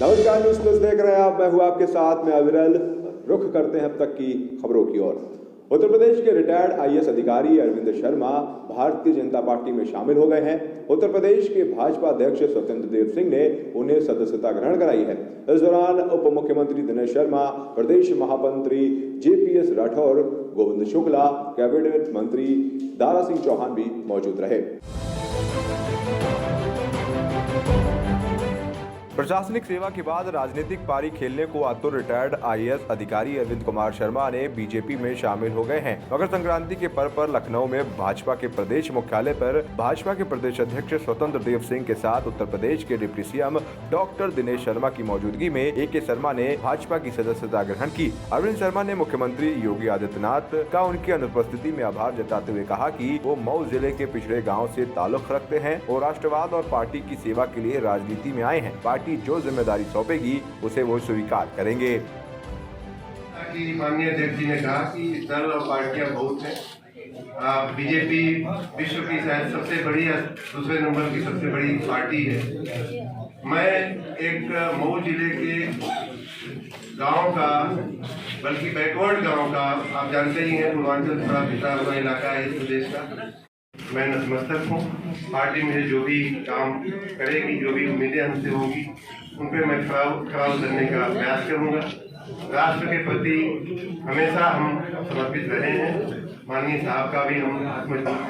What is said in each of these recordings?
नमस्कार, news plus देख रहे हैं आप। मैं हूं आपके साथ में अविरल। रुख करते हैं अब तक की खबरों की ओर। उत्तर प्रदेश के रिटायर्ड आईएएस अधिकारी अरविंद शर्मा भारतीय जनता पार्टी में शामिल हो गए हैं। उत्तर प्रदेश के भाजपा अध्यक्ष स्वतंत्र देव सिंह ने उन्हें सदस्यता ग्रहण कराई है। इस दौरान उप मुख्यमंत्री दिनेश शर्मा, प्रदेश महामंत्री जेपीएस राठौर, गोविंद शुक्ला, कैबिनेट मंत्री दारा सिंह चौहान भी मौजूद रहे। प्रशासनिक सेवा के बाद राजनीतिक पारी खेलने को आतुर रिटायर्ड आईएएस अधिकारी अरविंद कुमार शर्मा ने बीजेपी में शामिल हो गए हैं। मकर संक्रांति के पर्व पर लखनऊ में भाजपा के प्रदेश मुख्यालय पर भाजपा के प्रदेश अध्यक्ष स्वतंत्र देव सिंह के साथ उत्तर प्रदेश के deputy CM doctor Dinesh Sharma की मौजूदगी में ए.के. शर्मा ने भाजपा की सदस्यता ग्रहण की। अरविंद शर्मा ने मुख्यमंत्री योगी आदित्यनाथ का उनकी अनुपस्थिति में आभार जताते हुए कहा कि वो मऊ जिले के पिछड़े गाँव से ताल्लुक रखते हैं और राष्ट्रवाद और पार्टी की सेवा के लिए राजनीति में आए हैं। पार्टी जो जिम्मेदारी सौंपेगी उसे वो स्वीकार करेंगे। माननीय अध्यक्ष जी ने कहा कि दल और पार्टियां बहुत हैं। बीजेपी विश्व की शायद सबसे बड़ी या दूसरे नंबर की सबसे बड़ी पार्टी है। मैं एक मऊ जिले के गांव का, बल्कि बैकवर्ड गांव का, आप जानते ही हैं पूर्वांचल थोड़ा पिछड़ा हुआ इलाका है इस प्रदेश का। मैं नतमस्तक हूँ। पार्टी मुझे जो भी काम करेगी, जो भी उम्मीदें हमसे होगी, उन पर मैं खरा उतरने का प्रयास करूँगा। राष्ट्र के प्रति हमेशा हम समर्पित रहे हैं। माननीय साहब का भी हम मजबूत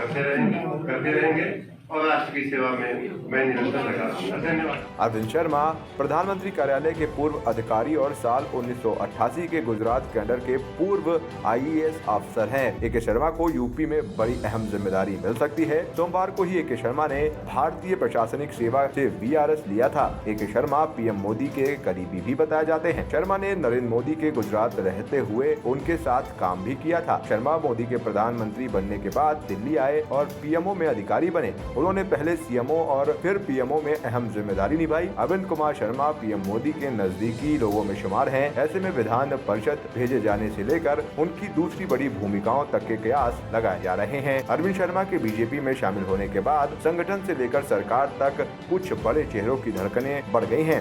करते रहेंगे और राष्ट्र की सेवा में मैं निरंतर लगा रहूंगा। धन्यवाद। अरविंद शर्मा प्रधानमंत्री कार्यालय के पूर्व अधिकारी और साल 1988 के गुजरात कैडर के पूर्व आईएएस अफसर हैं। ए.के. शर्मा को यूपी में बड़ी अहम जिम्मेदारी मिल सकती है। सोमवार को ही ए.के. शर्मा ने भारतीय प्रशासनिक सेवा से वीआरएस लिया था। ए.के. शर्मा पीएम मोदी के करीबी भी बताए जाते हैं। शर्मा ने नरेंद्र मोदी के गुजरात रहते हुए उनके साथ काम भी किया था। शर्मा मोदी के प्रधानमंत्री बनने के बाद दिल्ली आए और पीएमओ में अधिकारी बने। उन्होंने पहले सीएमओ और फिर पीएमओ में अहम जिम्मेदारी निभाई। अरविंद कुमार शर्मा पीएम मोदी के नजदीकी लोगों में शुमार हैं। ऐसे में विधान परिषद भेजे जाने से लेकर उनकी दूसरी बड़ी भूमिकाओं तक के कयास लगाए जा रहे हैं। अरविंद शर्मा के बीजेपी में शामिल होने के बाद संगठन से लेकर सरकार तक कुछ बड़े चेहरों की धड़कनें बढ़ गई हैं।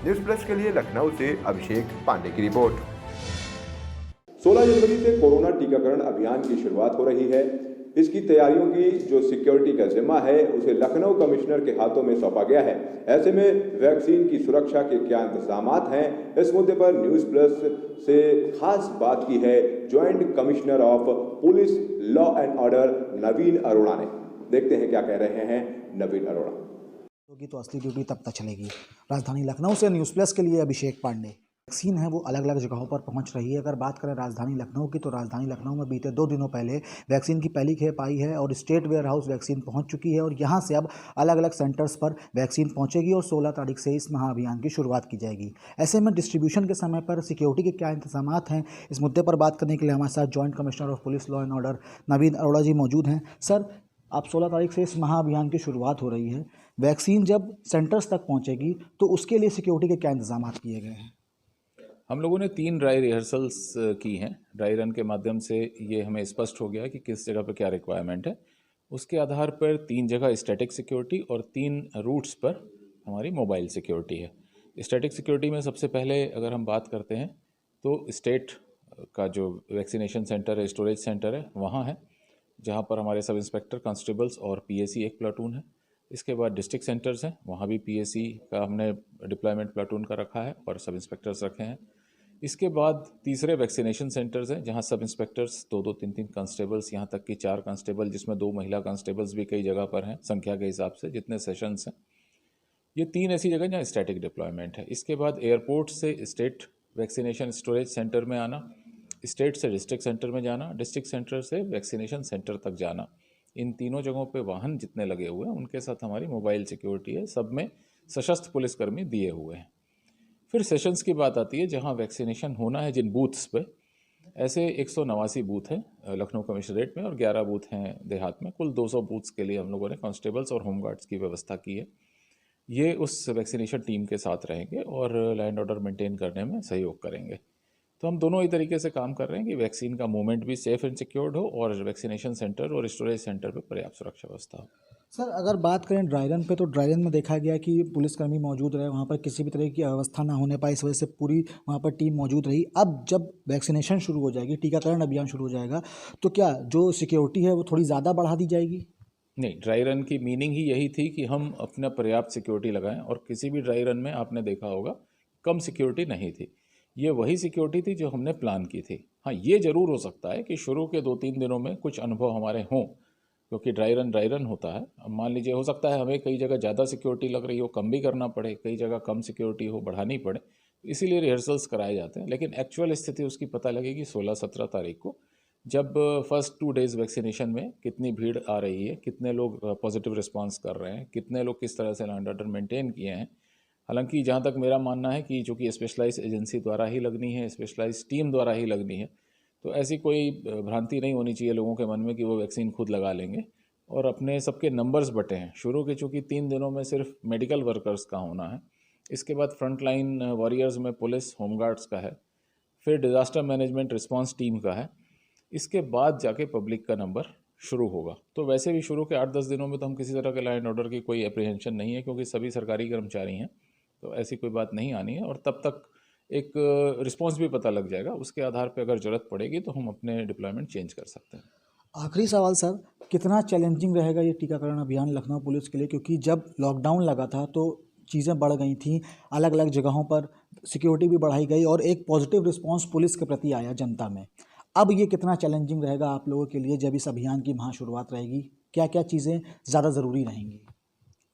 न्यूज़ प्लस के लिए लखनऊ से अभिषेक पांडे की रिपोर्ट। 16 जनवरी से कोरोना टीकाकरण अभियान की शुरुआत हो रही है। इसकी तैयारियों की जो सिक्योरिटी का जिम्मा है उसे लखनऊ कमिश्नर के हाथों में सौंपा गया है। ऐसे में वैक्सीन की सुरक्षा के क्या इंतजामात हैं, इस मुद्दे पर न्यूज़ प्लस से खास बात की है joint commissioner of police law and order Naveen Arora ने। देखते हैं क्या कह रहे हैं नवीन अरोड़ा। तो असली ड्यूटी तब तक चलेगी। राजधानी लखनऊ से न्यूज़ प्लस के लिए अभिषेक पांडे। वैक्सीन है वो अलग अलग जगहों पर पहुंच रही है। अगर बात करें राजधानी लखनऊ की, तो राजधानी लखनऊ में बीते 2 दिनों पहले वैक्सीन की पहली खेप आई है और स्टेट वेयर हाउस वैक्सीन पहुंच चुकी है और यहां से अब अलग अलग सेंटर्स पर वैक्सीन पहुंचेगी और 16 तारीख से इस महाअभियान की शुरुआत की जाएगी। ऐसे में डिस्ट्रीब्यूशन के समय पर सिक्योरिटी के क्या इंतजामात हैं, इस मुद्दे पर बात करने के लिए हमारे साथ joint commissioner of police law and order Naveen Arora ji मौजूद हैं। सर, आप 16 तारीख से इस महाअभियान की शुरुआत हो रही है। वैक्सीन जब सेंटर्स तक पहुंचेगी तो उसके लिए सिक्योरिटी के क्या इंतजामात किए गए हैं? हम लोगों ने 3 ड्राई रिहर्सल्स की हैं। ड्राई रन के माध्यम से ये हमें स्पष्ट हो गया कि किस जगह पर क्या रिक्वायरमेंट है। उसके आधार पर 3 जगह स्टैटिक सिक्योरिटी और 3 रूट्स पर हमारी मोबाइल सिक्योरिटी है। स्टैटिक सिक्योरिटी में सबसे पहले अगर हम बात करते हैं तो स्टेट का जो वैक्सीनेशन सेंटर है, स्टोरेज सेंटर है, वहाँ है जहाँ पर हमारे सब इंस्पेक्टर, कांस्टेबल्स और पीएसी एक प्लाटून है। इसके बाद डिस्ट्रिक्ट सेंटर्स हैं, वहाँ भी पीएसी का हमने डिप्लॉयमेंट प्लाटून का रखा है और सब इंस्पेक्टर्स रखे हैं। इसके बाद तीसरे वैक्सीनेशन सेंटर्स हैं जहाँ सब इंस्पेक्टर्स 2-2, 3-3 कांस्टेबल्स, यहाँ तक कि 4 कांस्टेबल, जिसमें 2 महिला कांस्टेबल्स भी कई जगह पर हैं संख्या के हिसाब से जितने सेशंस हैं। ये 3 ऐसी जगह जहाँ स्टैटिक डिप्लॉयमेंट है। इसके बाद एयरपोर्ट से स्टेट वैक्सीनेशन स्टोरेज सेंटर में आना, स्टेट से डिस्ट्रिक्ट सेंटर में जाना, डिस्ट्रिक्ट सेंटर से वैक्सीनेशन सेंटर तक जाना। इन तीनों जगहों पे वाहन जितने लगे हुए हैं उनके साथ हमारी मोबाइल सिक्योरिटी है। सब में सशस्त्र पुलिसकर्मी दिए हुए हैं। फिर सेशंस की बात आती है जहां वैक्सीनेशन होना है जिन बूथ्स पे। ऐसे 189 बूथ हैं लखनऊ कमिश्नरेट में और 11 बूथ हैं देहात में। कुल 200 बूथ्स के लिए हम लोगों ने कांस्टेबल्स और होमगार्ड्स की व्यवस्था की है। ये उस वैक्सीनेशन टीम के साथ रहेंगे और लैंड ऑर्डर मेंटेन करने में सहयोग करेंगे। तो हम दोनों ही तरीके से काम कर रहे हैं कि वैक्सीन का मूवमेंट भी सेफ एंड सिक्योर्ड हो और वैक्सीनेशन सेंटर और स्टोरेज सेंटर पर पर्याप्त सुरक्षा व्यवस्था हो। सर अगर बात करें ड्राई रन पे, तो ड्राई रन में देखा गया कि पुलिसकर्मी मौजूद रहे, वहाँ पर किसी भी तरह की अव्यवस्था ना होने पाई, इस वजह से पूरी वहाँ पर टीम मौजूद रही। अब जब वैक्सीनेशन शुरू हो जाएगी, टीकाकरण अभियान शुरू हो जाएगा, तो क्या जो सिक्योरिटी है वो थोड़ी ज़्यादा बढ़ा दी जाएगी? नहीं, ड्राई रन की मीनिंग ही यही थी कि हम अपना पर्याप्त सिक्योरिटी लगाएं, और किसी भी ड्राई रन में आपने देखा होगा कम सिक्योरिटी नहीं थी। ये वही सिक्योरिटी थी जो हमने प्लान की थी। हाँ, ये ज़रूर हो सकता है कि शुरू के 2-3 दिनों में कुछ अनुभव हमारे हों, क्योंकि ड्राई रन होता है। अब मान लीजिए हो सकता है हमें कई जगह ज़्यादा सिक्योरिटी लग रही हो, कम भी करना पड़े, कई जगह कम सिक्योरिटी हो, बढ़ानी पड़े, इसीलिए रिहर्सल्स कराए जाते हैं। लेकिन एक्चुअल स्थिति उसकी पता लगेगी 16-17 तारीख को, जब फर्स्ट 2 डेज़ वैक्सीनेशन में कितनी भीड़ आ रही है, कितने लोग पॉजिटिव रिस्पांस कर रहे हैं, कितने लोग किस तरह से लॉ एंड ऑर्डर मेंटेन किए हैं। हालांकि जहाँ तक मेरा मानना है कि चूँकि स्पेशलाइज एजेंसी द्वारा ही लगनी है, स्पेशलाइज टीम द्वारा ही लगनी है, तो ऐसी कोई भ्रांति नहीं होनी चाहिए लोगों के मन में कि वो वैक्सीन खुद लगा लेंगे। और अपने सबके नंबर्स बटे हैं शुरू के, चूँकि 3 दिनों में सिर्फ मेडिकल वर्कर्स का होना है, इसके बाद फ्रंटलाइन वॉरियर्स में पुलिस, होमगार्ड्स का है, फिर डिज़ास्टर मैनेजमेंट रिस्पांस टीम का है, इसके बाद जाके पब्लिक का नंबर शुरू होगा। तो वैसे भी शुरू के 8-10 दिनों में तो हम किसी तरह के लॉ एंड ऑर्डर की कोई एप्रीहेंशन नहीं है, क्योंकि सभी सरकारी कर्मचारी हैं, तो ऐसी कोई बात नहीं आनी है। और तब तक एक रिस्पांस भी पता लग जाएगा, उसके आधार पर अगर ज़रूरत पड़ेगी तो हम अपने डिप्लॉयमेंट चेंज कर सकते हैं। आखिरी सवाल सर, कितना चैलेंजिंग रहेगा ये टीकाकरण अभियान लखनऊ पुलिस के लिए? क्योंकि जब लॉकडाउन लगा था तो चीज़ें बढ़ गई थी, अलग अलग जगहों पर सिक्योरिटी भी बढ़ाई गई और एक पॉजिटिव रिस्पांस पुलिस के प्रति आया जनता में। अब ये कितना चैलेंजिंग रहेगा आप लोगों के लिए जब इस अभियान की वहाँ शुरुआत रहेगी? क्या क्या चीज़ें ज़्यादा ज़रूरी रहेंगी?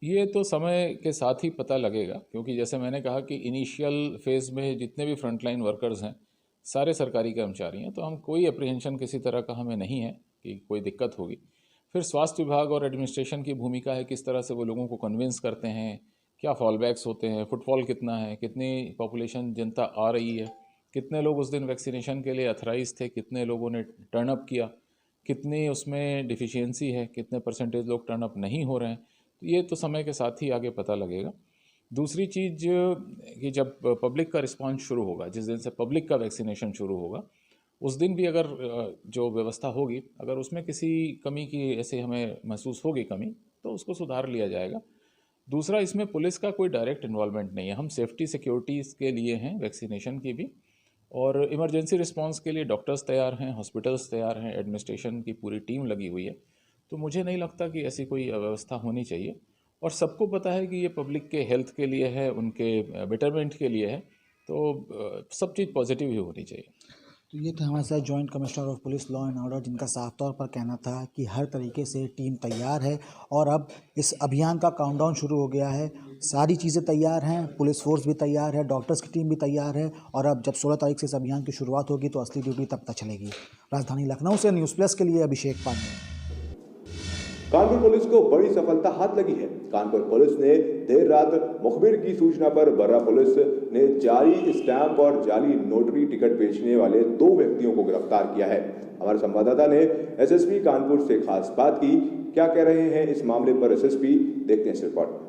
ये तो समय के साथ ही पता लगेगा, क्योंकि जैसे मैंने कहा कि इनिशियल फेज़ में जितने भी फ्रंटलाइन वर्कर्स हैं सारे सरकारी कर्मचारी हैं, तो हम कोई अप्रीहेंशन किसी तरह का हमें नहीं है कि कोई दिक्कत होगी। फिर स्वास्थ्य विभाग और एडमिनिस्ट्रेशन की भूमिका है, किस तरह से वो लोगों को कन्विंस करते हैं, क्या फॉलबैक्स होते हैं, फुटफॉल कितना है, कितनी पॉपुलेशन जनता आ रही है, कितने लोग उस दिन वैक्सीनेशन के लिए अथराइज थे, कितने लोगों ने टर्न अप किया, कितनी उसमें डिफिशियंसी है, कितने परसेंटेज लोग टर्न अप नहीं हो रहे हैं, तो ये तो समय के साथ ही आगे पता लगेगा। दूसरी चीज़ कि जब पब्लिक का रिस्पांस शुरू होगा, जिस दिन से पब्लिक का वैक्सीनेशन शुरू होगा, उस दिन भी अगर जो व्यवस्था होगी, अगर उसमें किसी कमी की ऐसे हमें महसूस होगी कमी, तो उसको सुधार लिया जाएगा। दूसरा, इसमें पुलिस का कोई डायरेक्ट इन्वॉल्वमेंट नहीं है, हम सेफ्टी सिक्योरिटीज़ के लिए हैं वैक्सीनेशन की भी, और इमरजेंसी रिस्पांस के लिए डॉक्टर्स तैयार हैं, हॉस्पिटल्स तैयार हैं, एडमिनिस्ट्रेशन की पूरी टीम लगी हुई है। तो मुझे नहीं लगता कि ऐसी कोई अव्यवस्था होनी चाहिए, और सबको पता है कि ये पब्लिक के हेल्थ के लिए है, उनके बेटरमेंट के लिए है, तो सब चीज़ पॉजिटिव ही होनी चाहिए। तो ये थे हमारे साथ joint commissioner of police law and order, जिनका साफ तौर पर कहना था कि हर तरीके से टीम तैयार है और अब इस अभियान का काउंटडाउन शुरू हो गया है। सारी चीज़ें तैयार हैं, पुलिस फोर्स भी तैयार है, डॉक्टर्स की टीम भी तैयार है, और अब जब 16 तारीख से इस अभियान की शुरुआत होगी तो असली ड्यूटी तब तक चलेगी। राजधानी लखनऊ से न्यूज़ प्लस के लिए अभिषेक पांडे। कानपुर पुलिस को बड़ी सफलता हाथ लगी है। कानपुर पुलिस ने देर रात मुखबिर की सूचना पर बर्रा पुलिस ने जाली स्टैंप और जाली नोटरी टिकट बेचने वाले 2 व्यक्तियों को गिरफ्तार किया है। हमारे संवाददाता ने एसएसपी कानपुर से खास बात की। क्या कह रहे हैं इस मामले पर एसएसपी, देखते हैं इस रिपोर्ट।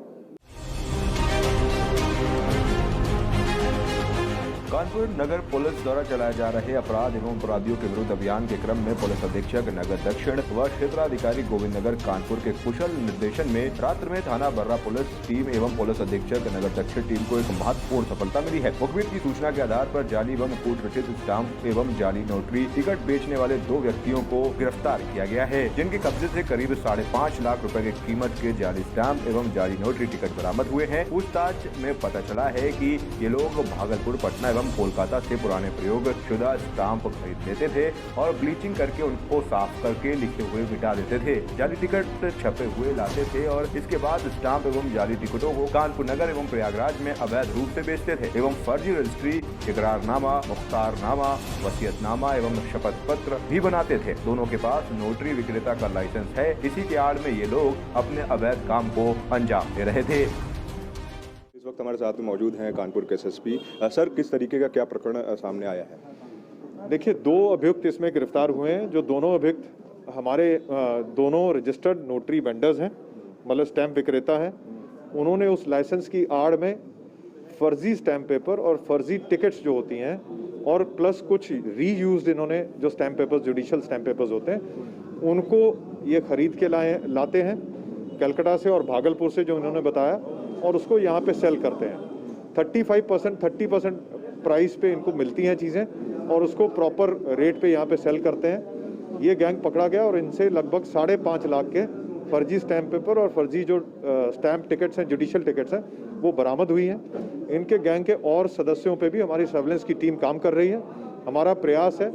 कानपुर नगर पुलिस द्वारा चलाए जा रहे अपराध एवं अपराधियों के विरुद्ध अभियान के क्रम में पुलिस अधीक्षक नगर दक्षिण व क्षेत्राधिकारी गोविंद नगर कानपुर के कुशल निर्देशन में रात्र में थाना बर्रा पुलिस टीम एवं पुलिस अधीक्षक नगर दक्षिण टीम को एक महत्वपूर्ण सफलता मिली है। मुखबिर की सूचना के आधार पर जाली एवं कूट रचित स्टाम्प एवं जाली नोटरी टिकट बेचने वाले 2 व्यक्तियों को गिरफ्तार किया गया है, जिनके कब्जे से करीब 5.5 लाख रुपए की कीमत के जाली स्टाम्प एवं जाली नोटरी टिकट बरामद हुए हैं। पूछताछ में पता चला है कि ये लोग भागलपुर, पटना एवं कोलकाता से पुराने प्रयोग शुदा स्टाम्प खरीद लेते थे और ब्लीचिंग करके उनको साफ करके लिखे हुए मिटा देते थे। जाली टिकट छपे हुए लाते थे और इसके बाद स्टाम्प एवं जाली टिकटों को कानपुर नगर एवं प्रयागराज में अवैध रूप से बेचते थे एवं फर्जी रजिस्ट्री, इकरारनामा, मुख्तारनामा, वसीयतनामा एवं शपथ पत्र भी बनाते थे। दोनों के पास नोटरी विक्रेता का लाइसेंस है। इसी के आड़ में ये लोग अपने अवैध काम को अंजाम दे रहे थे। इस वक्त हमारे साथ में मौजूद हैं कानपुर के एसएसपी। सर, किस तरीके का क्या प्रकरण सामने आया है? देखिए, 2 अभियुक्त इसमें गिरफ्तार हुए हैं। जो दोनों अभियुक्त हमारे दोनों रजिस्टर्ड नोटरी वेंडर्स हैं, मतलब स्टैंप विक्रेता हैं। उन्होंने उस लाइसेंस की आड़ में फर्जी स्टैंप पेपर और फर्जी टिकट्स जो होती हैं और प्लस कुछ रीयूज्ड इन्होंने जो stamp papers, judicial stamp papers होते हैं, उनको ये खरीद के लाते हैं कलकत्ता से और भागलपुर से जो इन्होंने बताया, और उसको यहाँ पे सेल करते हैं। 30% प्राइस पे इनको मिलती हैं चीज़ें और उसको प्रॉपर रेट पे यहाँ पे सेल करते हैं। ये गैंग पकड़ा गया और इनसे लगभग 5.5 लाख के फर्जी स्टैम्प पेपर और फर्जी जो स्टैम्प टिकट्स हैं, जुडिशियल टिकट्स हैं, वो बरामद हुई हैं। इनके गैंग के और सदस्यों पे भी हमारी सर्वेलेंस की टीम काम कर रही है। हमारा प्रयास है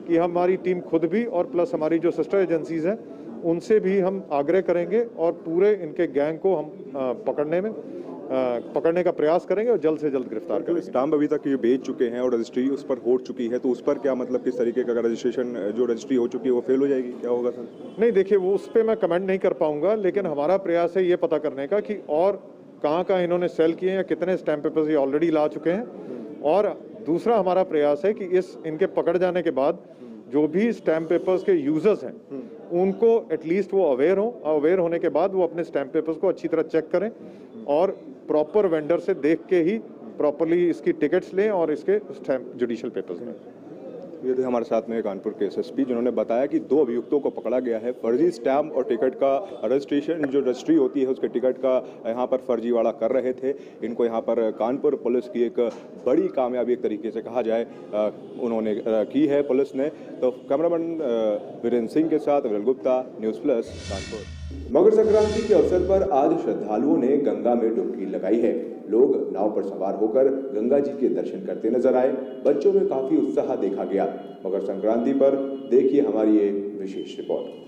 कि हमारी टीम खुद भी और प्लस हमारी जो सिस्टर एजेंसीज हैं उनसे भी हम आग्रह करेंगे और पूरे इनके गैंग को हम पकड़ने का प्रयास करेंगे और जल्द से जल्द गिरफ्तार करेंगे। स्टाम्प अभी तक ये बेच चुके हैं और रजिस्ट्री उस पर हो चुकी है, तो उस पर क्या मतलब किस तरीके का रजिस्ट्रेशन जो रजिस्ट्री हो चुकी है वो फेल हो जाएगी, क्या होगा सर? नहीं, देखिए वो उस पर मैं कमेंट नहीं कर पाऊंगा, लेकिन हमारा प्रयास है ये पता करने का कि और कहाँ इन्होंने सेल किए हैं या कितने स्टैम्प पेपर्स ये ऑलरेडी ला चुके हैं। और दूसरा हमारा प्रयास है कि इनके पकड़ जाने के बाद जो भी स्टैम्प पेपर्स के यूजर्स हैं उनको एटलीस्ट वो अवेयर होने के बाद वो अपने स्टैम्प पेपर्स को अच्छी तरह चेक करें और प्रॉपर वेंडर से देख के ही प्रॉपरली इसकी टिकट्स लें और इसके स्टैम्प जुडिशियल पेपर्स लें। ये थे हमारे साथ में कानपुर के एसएसपी, जिन्होंने बताया कि 2 अभियुक्तों को पकड़ा गया है। फर्जी स्टैम्प और टिकट का रजिस्ट्रेशन, जो रजिस्ट्री होती है उसके टिकट का यहाँ पर फर्जीवाड़ा कर रहे थे। इनको यहाँ पर कानपुर पुलिस की एक बड़ी कामयाबी एक तरीके से कहा जाए उन्होंने की है पुलिस ने। तो कैमरामैन वीरेंद्र सिंह के साथ विरल गुप्ता, न्यूज़ प्लस, कानपुर। मकर संक्रांति के अवसर पर आज श्रद्धालुओं ने गंगा में डुबकी लगाई है। लोग नाव पर सवार होकर गंगा जी के दर्शन करते नजर आए। बच्चों में काफी उत्साह देखा गया। मकर संक्रांति पर देखिए हमारी ये विशेष रिपोर्ट।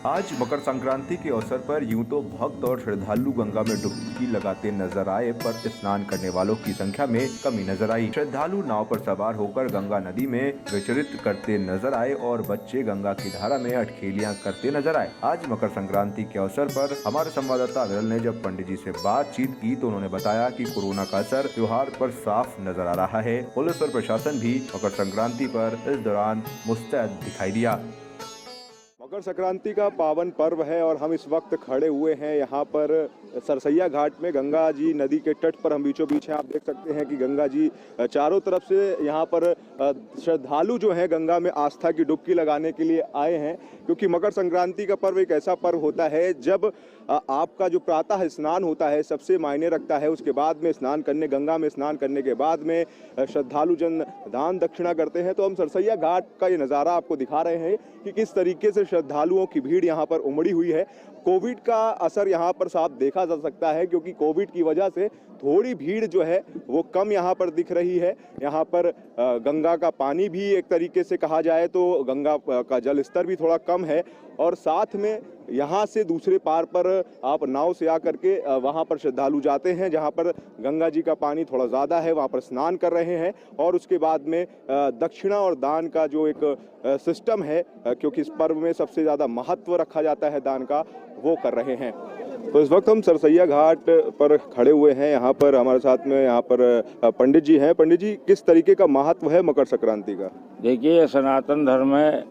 आज मकर संक्रांति के अवसर पर यूं तो भक्त और श्रद्धालु गंगा में डुबकी लगाते नजर आए, पर स्नान करने वालों की संख्या में कमी नजर आई। श्रद्धालु नाव पर सवार होकर गंगा नदी में विचरित करते नजर आए और बच्चे गंगा की धारा में अटखेलियां करते नजर आए। आज मकर संक्रांति के अवसर पर हमारे संवाददाता विरल ने जब पंडित जी से बातचीत की तो उन्होंने बताया कि कोरोना का असर त्योहार पर साफ नजर आ रहा है। पुलिस और प्रशासन भी मकर संक्रांति पर इस दौरान मुस्तैद दिखाई दिया। मकर संक्रांति का पावन पर्व है और हम इस वक्त खड़े हुए हैं यहाँ पर सरसैया घाट में। गंगा जी नदी के तट पर हम बीचों बीच हैं। आप देख सकते हैं कि गंगा जी चारों तरफ से यहाँ पर श्रद्धालु जो हैं गंगा में आस्था की डुबकी लगाने के लिए आए हैं, क्योंकि मकर संक्रांति का पर्व एक ऐसा पर्व होता है जब आपका जो प्रातः स्नान होता है सबसे मायने रखता है। उसके बाद में स्नान करने, गंगा में स्नान करने के बाद में श्रद्धालु जन दान दक्षिणा करते हैं। तो हम सरसैया घाट का ये नज़ारा आपको दिखा रहे हैं कि किस तरीके से श्रद्धालुओं की भीड़ यहाँ पर उमड़ी हुई है। कोविड का असर यहाँ पर साफ देखा जा सकता है, क्योंकि कोविड की वजह से थोड़ी भीड़ जो है वो कम यहाँ पर दिख रही है। यहाँ पर गंगा का पानी भी एक तरीके से कहा जाए तो गंगा का जल स्तर भी थोड़ा कम है, और साथ में यहाँ से दूसरे पार पर आप नाव से आकर के वहाँ पर श्रद्धालु जाते हैं जहाँ पर गंगा जी का पानी थोड़ा ज़्यादा है, वहाँ पर स्नान कर रहे हैं और उसके बाद में दक्षिणा और दान का जो एक सिस्टम है, क्योंकि इस पर्व में सबसे ज़्यादा महत्व रखा जाता है दान का, वो कर रहे हैं। तो इस वक्त हम सरसैया घाट पर खड़े हुए हैं। यहाँ पर हमारे साथ में यहाँ पर पंडित जी हैं। पंडित जी, किस तरीके का महत्व है मकर संक्रांति का? देखिए, सनातन धर्म में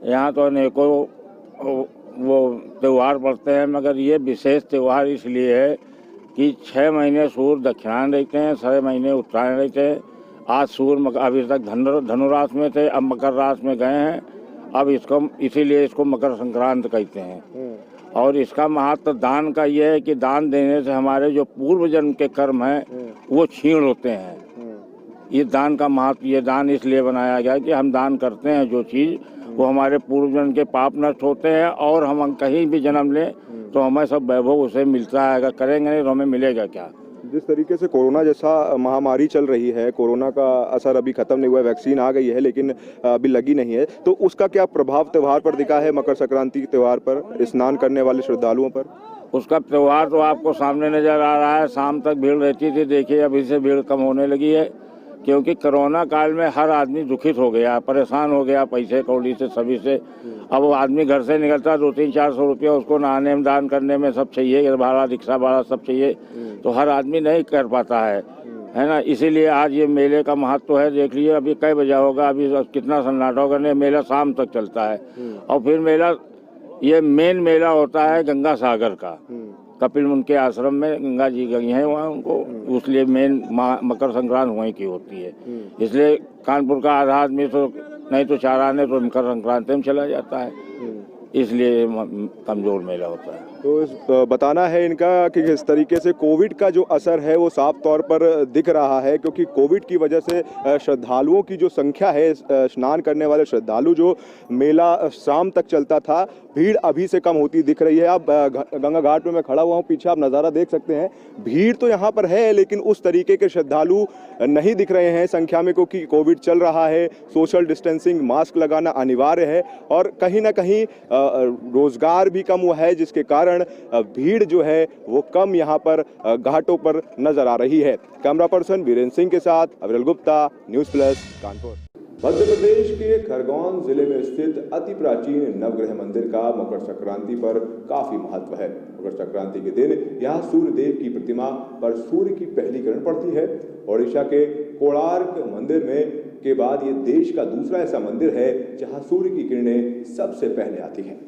यहाँ तो अनेकों वो त्यौहार पड़ते हैं, मगर ये विशेष त्यौहार इसलिए है कि 6 महीने सूर्य दक्षिणायन रहते हैं, 6 महीने उत्तरायण रहते हैं। आज सूर्य अभी तक धनुराश में थे, अब मकर राशि में गए हैं। अब इसीलिए इसको मकर संक्रांति कहते हैं। और इसका महत्व दान का ये है कि दान देने से हमारे जो पूर्व जन्म के कर्म हैं वो क्षीण होते हैं। ये दान का महत्व, ये दान इसलिए बनाया गया कि हम दान करते हैं जो चीज़, वो हमारे पूर्व जन्म के पाप नष्ट होते हैं और हम कहीं भी जन्म लें तो हमें सब वैभव उसे मिलता है। अगर करेंगे नहीं तो हमें मिलेगा क्या? जिस तरीके से कोरोना जैसा महामारी चल रही है, कोरोना का असर अभी खत्म नहीं हुआ है, वैक्सीन आ गई है लेकिन अभी लगी नहीं है, तो उसका क्या प्रभाव त्यौहार पर दिखा है, मकर संक्रांति के त्यौहार पर स्नान करने वाले श्रद्धालुओं पर? उसका त्यौहार तो आपको सामने नजर आ रहा है। शाम तक भीड़ रहती थी, देखिए अभी से भीड़ कम होने लगी है, क्योंकि कोरोना काल में हर आदमी दुखित हो गया, परेशान हो गया पैसे कौड़ी से, सभी से। अब वो आदमी घर से निकलता 200-400 रुपया उसको नहाने में दान करने में सब चाहिए, भाड़ा रिक्शा भाड़ा सब चाहिए, तो हर आदमी नहीं कर पाता है ना। इसीलिए आज ये मेले का महत्व है। देख लीजिए अभी कई बजा होगा, अभी कितना सन्नाटा होगा। नहीं, मेला शाम तक चलता है और फिर मेला, ये मेन मेला होता है गंगा सागर का। कपिल मुनि के आश्रम में गंगा जी गई हैं वहाँ उनको, इसलिए मेन मकर संक्रांति वहीं की होती है। इसलिए कानपुर का आधा आदमी तो नहीं तो 4 आने तो मकर संक्रांति में चला जाता है, इसलिए कमजोर मेला होता है। तो बताना है इनका कि किस तरीके से कोविड का जो असर है वो साफ तौर पर दिख रहा है, क्योंकि कोविड की वजह से श्रद्धालुओं की जो संख्या है, स्नान करने वाले श्रद्धालु जो मेला शाम तक चलता था, भीड़ अभी से कम होती दिख रही है। अब गंगा घाट में मैं खड़ा हुआ हूँ, पीछे आप नज़ारा देख सकते हैं, भीड़ तो यहाँ पर है लेकिन उस तरीके के श्रद्धालु नहीं दिख रहे हैं संख्या में, क्योंकि कोविड चल रहा है, सोशल डिस्टेंसिंग, मास्क लगाना अनिवार्य है और कहीं ना कहीं रोजगार भी कम हुआ है, जिसके कारण भीड़ जो है वो कम यहाँ पर घाटों पर नजर आ रही है। कैमरा पर्सन वीरेंद्र सिंह के साथ अविरल गुप्ता, न्यूज़ प्लस, कानपुर। मध्य प्रदेश के खरगोन जिले में स्थित अति प्राचीन नवग्रह मंदिर का मकर संक्रांति पर काफी महत्व है। मकर संक्रांति के दिन यहाँ सूर्य देव की प्रतिमा पर सूर्य की पहली किरण पड़ती है। ओडिशा के कोणार्क मंदिर में के बाद ये देश का दूसरा ऐसा मंदिर है जहाँ सूर्य की किरणें सबसे पहले आती हैं।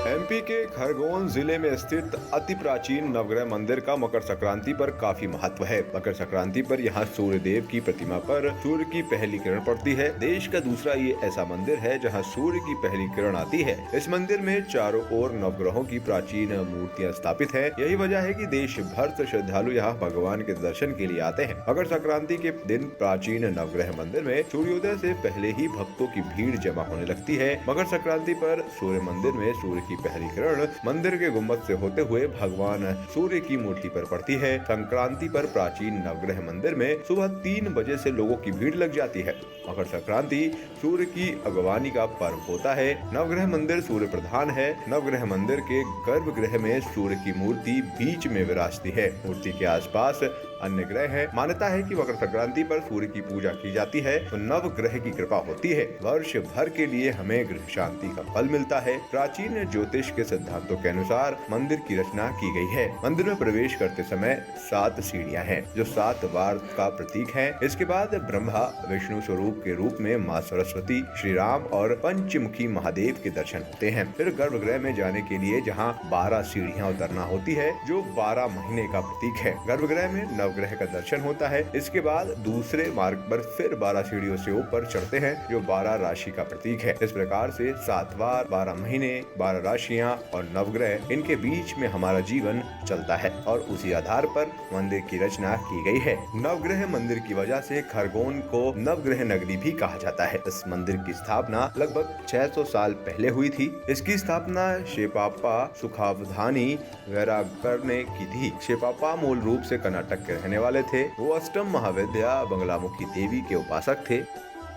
एमपी के खरगोन जिले में स्थित अति प्राचीन नवग्रह मंदिर का मकर संक्रांति पर काफी महत्व है। मकर संक्रांति पर यहाँ सूर्य देव की प्रतिमा पर सूर्य की पहली किरण पड़ती है। देश का दूसरा ये ऐसा मंदिर है जहाँ सूर्य की पहली किरण आती है। इस मंदिर में चारों ओर नवग्रहों की प्राचीन मूर्तियाँ स्थापित है। यही वजह है कि देश भर से श्रद्धालु यहाँ भगवान के दर्शन के लिए आते हैं। मकर संक्रांति के दिन प्राचीन नवग्रह मंदिर में सूर्योदय से पहले ही भक्तों की भीड़ जमा होने लगती है। मकर संक्रांति पर सूर्य मंदिर में सूर्य की पहली किरण मंदिर के गुम्बद से होते हुए भगवान सूर्य की मूर्ति पर पड़ती है। संक्रांति पर प्राचीन नवग्रह मंदिर में सुबह 3 बजे से लोगों की भीड़ लग जाती है। मकर संक्रांति सूर्य की अगवानी का पर्व होता है। नवग्रह मंदिर सूर्य प्रधान है। नवग्रह मंदिर के गर्भगृह में सूर्य की मूर्ति बीच में विराजती है। मूर्ति के आसपास अन्य ग्रह है। मान्यता है कि मकर संक्रांति पर सूर्य की पूजा की जाती है तो नवग्रह की कृपा होती है। वर्ष भर के लिए हमें गृह शांति का फल मिलता है। प्राचीन ज्योतिष के सिद्धांतों के अनुसार मंदिर की रचना की गई है। मंदिर में प्रवेश करते समय 7 सीढ़ियां हैं जो 7 वार का प्रतीक है। इसके बाद ब्रह्मा विष्णु स्वरूप के रूप में माँ सरस्वती, श्री राम और पंचमुखी महादेव के दर्शन होते हैं। फिर गर्भगृह में जाने के लिए जहाँ 12 सीढ़ियां उतरना होती है जो 12 महीने का प्रतीक है। गर्भगृह में नवग्रह का दर्शन होता है। इसके बाद दूसरे मार्ग पर फिर 12 सीढ़ियों से ऊपर चढ़ते हैं जो 12 राशि का प्रतीक है। इस प्रकार से 7 वार, 12 महीने, 12 राशियां और नवग्रह, इनके बीच में हमारा जीवन चलता है और उसी आधार पर मंदिर की रचना की गई है। नवग्रह मंदिर की वजह से खरगोन को नवग्रह नगरी भी कहा जाता है। इस मंदिर की स्थापना लगभग 600 साल पहले हुई थी। इसकी स्थापना शेपापा सुखावधानी वैरागर ने की थी। शेपापा मूल रूप से कर्नाटक के रहने वाले थे। वो अष्टम महाविद्या बंगलामुखी देवी के उपासक थे।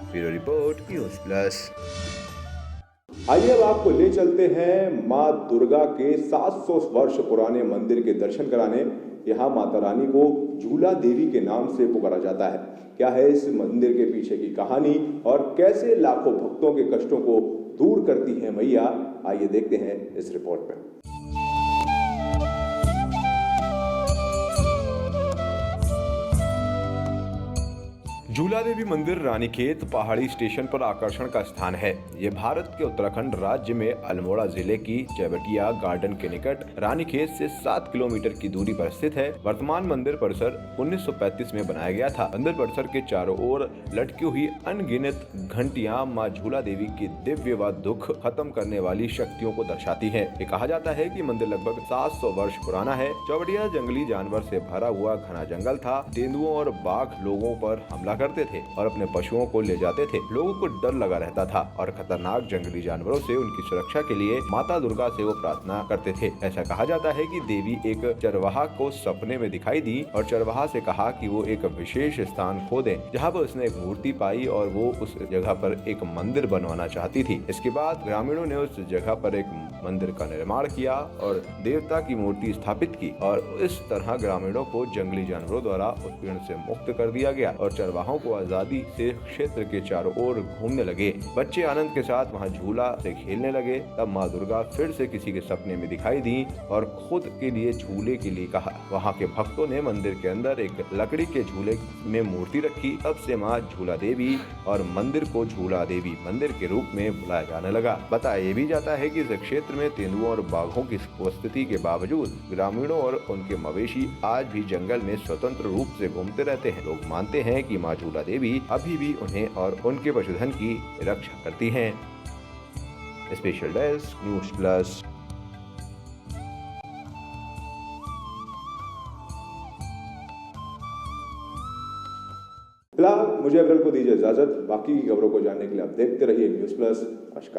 Bureau report, news plus. आइए अब आपको ले चलते हैं माँ दुर्गा के 700 वर्ष पुराने मंदिर के दर्शन कराने। यहाँ माता रानी को झूला देवी के नाम से पुकारा जाता है। क्या है इस मंदिर के पीछे की कहानी और कैसे लाखों भक्तों के कष्टों को दूर करती है मैया, आइए देखते हैं इस रिपोर्ट में। झूला देवी मंदिर रानीखेत पहाड़ी स्टेशन पर आकर्षण का स्थान है। ये भारत के उत्तराखंड राज्य में अल्मोड़ा जिले की चैबटिया गार्डन के निकट रानीखेत से 7 किलोमीटर की दूरी पर स्थित है। वर्तमान मंदिर परिसर 1935 में बनाया गया था। मंदिर परिसर के चारों ओर लटकी हुई अनगिनत घंटियां मां झूला देवी की दिव्य व दुख खत्म करने वाली शक्तियों को दर्शाती है। ये कहा जाता है कि मंदिर लगभग 700 वर्ष पुराना है। चौबटिया जंगली जानवर से भरा हुआ घना जंगल था। तेंदुओं और बाघ लोगों पर हमला करते थे और अपने पशुओं को ले जाते थे। लोगों को डर लगा रहता था और खतरनाक जंगली जानवरों से उनकी सुरक्षा के लिए माता दुर्गा से वो प्रार्थना करते थे। ऐसा कहा जाता है कि देवी एक चरवाहा को सपने में दिखाई दी और चरवाहा से कहा कि वो एक विशेष स्थान खोदे जहाँ पर उसने एक मूर्ति पाई और वो उस जगह पर एक मंदिर बनवाना चाहती थी। इसके बाद ग्रामीणों ने उस जगह पर एक मंदिर का निर्माण किया और देवता की मूर्ति स्थापित की और इस तरह ग्रामीणों को जंगली जानवरों द्वारा उत्पीड़न से मुक्त कर दिया गया और चरवाहों को आजादी से क्षेत्र के चारों ओर घूमने लगे। बच्चे आनंद के साथ वहां झूला से खेलने लगे। तब माँ दुर्गा फिर से किसी के सपने में दिखाई दी और खुद के लिए झूले के लिए कहा। वहां के भक्तों ने मंदिर के अंदर एक लकड़ी के झूले में मूर्ति रखी। तब से माँ झूला देवी और मंदिर को झूला देवी मंदिर के रूप में बुलाया जाने लगा। बताया ये भी जाता है कि इस क्षेत्र में तेंदुओं और बाघों की उपस्थिति के बावजूद ग्रामीणों और उनके मवेशी आज भी जंगल में स्वतंत्र रूप से घूमते रहते हैं। लोग मानते हैं कि माँ झूला देवी अभी भी उन्हें और उनके पशुधन की रक्षा करती हैं। Special desk news plus. फिलहाल मुझे अप्रैल को दीजिए इजाजत। बाकी की खबरों को जानने के लिए आप देखते रहिए न्यूज़ प्लस। नमस्कार।